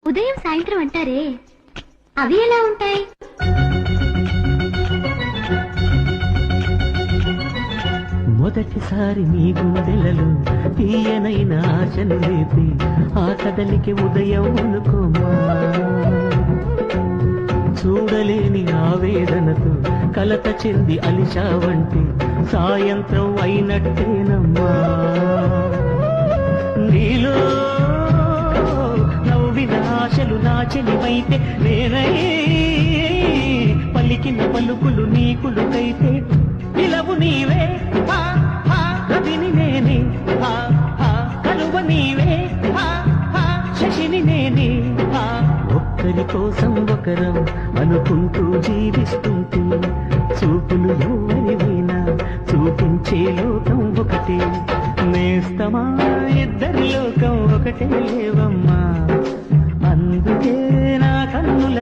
ఉదయం సాయంత్రం అంటారే, అవి ఎలా ఉంటాయి? మొదటిసారి నీ గుండెలలో తీయనైన ఆశలు రేపి ఆ కదలికి ఉదయం అనుకోమా. చూడలేని ఆవేదనతో కలత చెంది అలిశావంటే సాయంత్రం అయినట్టేనమ్మా. నీలో నవ్విన ఆశలు నా చెలివైతే నేనై, పలికిన పలుకులు నీకులుకైతే నిలవు నీవే, రవిని నేనే, కలువ నీవే, శశిని నేనే. ఒక్కరి కోసం ఒకరం అనుకుంటూ జీవిస్తుంటే చూపులు ఎవరివైనా చూపించే లోకం ఒకటే. నేస్తమా ఇద్దరి లోకం ఒకటే లేవమ్మా.